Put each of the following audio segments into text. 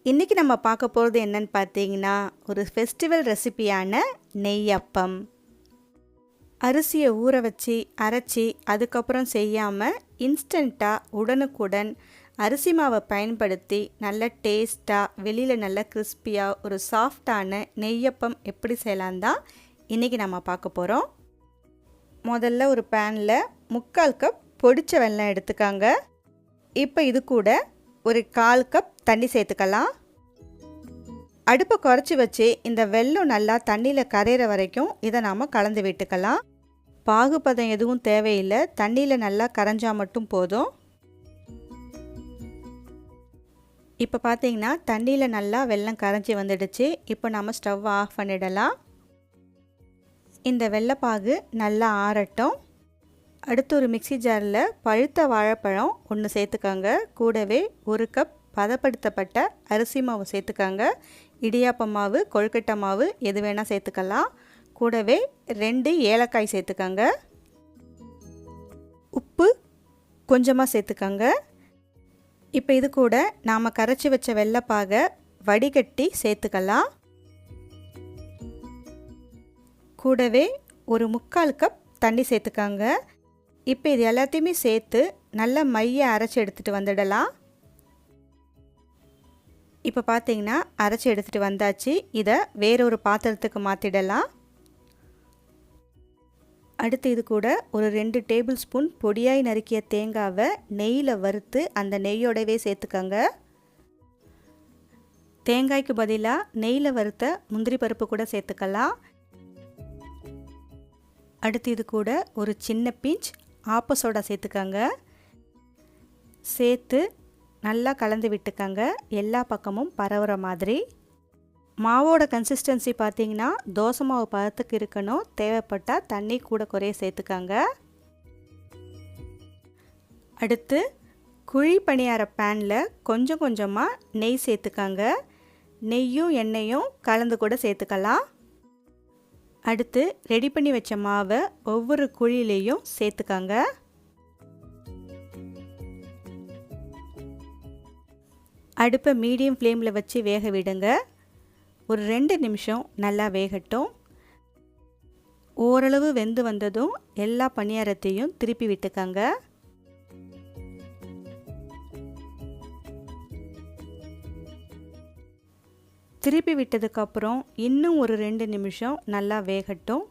இன்றைக்கி நம்ம பார்க்க போகிறது என்னன்னு பார்த்தீங்கன்னா, ஒரு ஃபெஸ்டிவல் ரெசிபியான நெய்யப்பம். அரிசியை ஊற வச்சு அரைச்சி அதுக்கப்புறம் செய்யாமல் இன்ஸ்டண்ட்டாக உடனுக்குடன் அரிசி மாவை பயன்படுத்தி நல்ல டேஸ்ட்டாக வெளியில் நல்ல கிறிஸ்பியாக ஒரு சாஃப்டான நெய்யப்பம் எப்படி செய்யலாம் தான் இன்றைக்கி நம்ம பார்க்க போகிறோம். முதல்ல ஒரு பேனில் 3/4 கப் பொடிச்ச வெல்லம் எடுத்துக்காங்க. இப்போ இது கூட ஒரு 1/4 கப் தண்ணி சேர்த்துக்கலாம். அடுப்பை குறைச்சி வச்சு இந்த வெல்லம் நல்லா தண்ணியில் கரையிற வரைக்கும் இதை நாம் கலந்து விட்டுக்கலாம். பாகுபதம் எதுவும் தேவையில்லை, தண்ணியில் நல்லா கரைஞ்சால் மட்டும் போதும். இப்போ பார்த்தீங்கன்னா தண்ணியில் நல்லா வெல்லம் கரைஞ்சி வந்துடுச்சு. இப்போ நம்ம ஸ்டவ் ஆஃப் பண்ணிடலாம். இந்த வெள்ளைப்பாகு நல்லா ஆறட்டும். அடுத்து ஒரு மிக்சி ஜாரில் பழுத்த வாழைப்பழம் 1 சேர்த்துக்காங்க. கூடவே 1 கப் பதப்படுத்தப்பட்ட அரிசி மாவு சேர்த்துக்காங்க. இடியாப்ப மாவு, கொழுக்கட்டை மாவு எது வேணால் சேர்த்துக்கலாம். கூடவே 2 ஏலக்காய் சேர்த்துக்காங்க. உப்பு கொஞ்சமாக சேர்த்துக்காங்க. இப்போ இது கூட நாம் கரைச்சி வச்ச வெள்ளைப்பாகை வடிகட்டி சேர்த்துக்கலாம். கூடவே ஒரு 3/4 கப் தண்ணி சேர்த்துக்காங்க. இப்போ இது எல்லாத்தையுமே சேர்த்து நல்ல மைய அரைச்சி எடுத்துகிட்டு வந்துடலாம். இப்போ பார்த்தீங்கன்னா அரைச்சி எடுத்துகிட்டு வந்தாச்சு. இதை வேறொரு பாத்திரத்துக்கு மாற்றிடலாம். அடுத்து இது கூட ஒரு 2 டேபிள் ஸ்பூன் பொடியாய் நறுக்கிய தேங்காவை நெய்யில் வறுத்து அந்த நெய்யோடவே சேர்த்துக்கோங்க. தேங்காய்க்கு பதிலாக நெய்யில் வறுத்த முந்திரி பருப்பு கூட சேர்த்துக்கலாம். அடுத்து இது கூட ஒரு சின்ன பிஞ்ச் ஆப்ப சோடா சேர்த்துக்கங்க. சேர்த்து நல்லா கலந்து விட்டுக்கங்க, எல்லா பக்கமும் பரவுற மாதிரி. மாவோட கன்சிஸ்டன்சி பார்த்தீங்கன்னா தோசை மாவு பதத்துக்கு இருக்கணும். தேவைப்பட்டால் தண்ணி கூட குறைய சேர்த்துக்கங்க. அடுத்து குழி பணியார பேனில் கொஞ்சம் கொஞ்சமாக நெய் சேர்த்துக்கங்க. நெய்யும் எண்ணெயும் கலந்து கூட சேர்த்துக்கலாம். அடுத்து ரெடி பண்ணி வச்ச மாவை ஒவ்வொரு குழியிலையும் சேர்த்துக்கங்க. அடுப்பை மீடியம் ஃப்ளேமில் வச்சு வேக விடுங்க. ஒரு 2 நிமிஷம் நல்லா வேகட்டும். ஓரளவு வெந்து வந்ததும் எல்லா பணியாரத்தையும் திருப்பி விட்டுக்கங்க. திருப்பி விட்டதுக்கப்புறம் இன்னும் ஒரு 2 நிமிஷம் நல்லா வேகட்டும்.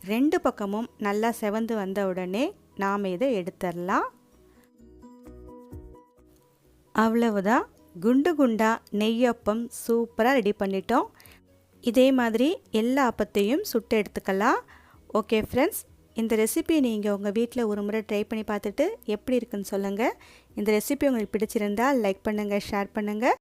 2 பக்கமும் நல்லா செவந்து வந்த உடனே நாம் இதை எடுத்துடலாம். அவ்வளவுதான், குண்டு குண்டா நெய்யப்பம் சூப்பராக ரெடி பண்ணிட்டோம். இதே மாதிரி எல்லா அப்பத்தையும் சுட்டு எடுத்துக்கலாம். ஓகே ஃப்ரெண்ட்ஸ், இந்த ரெசிபியை நீங்கள் உங்கள் வீட்டில் ஒரு முறை ட்ரை பண்ணி பார்த்துட்டு எப்படி இருக்குன்னு சொல்லுங்கள். இந்த ரெசிபி உங்களுக்கு பிடிச்சிருந்தால் லைக் பண்ணுங்கள், ஷேர் பண்ணுங்கள்.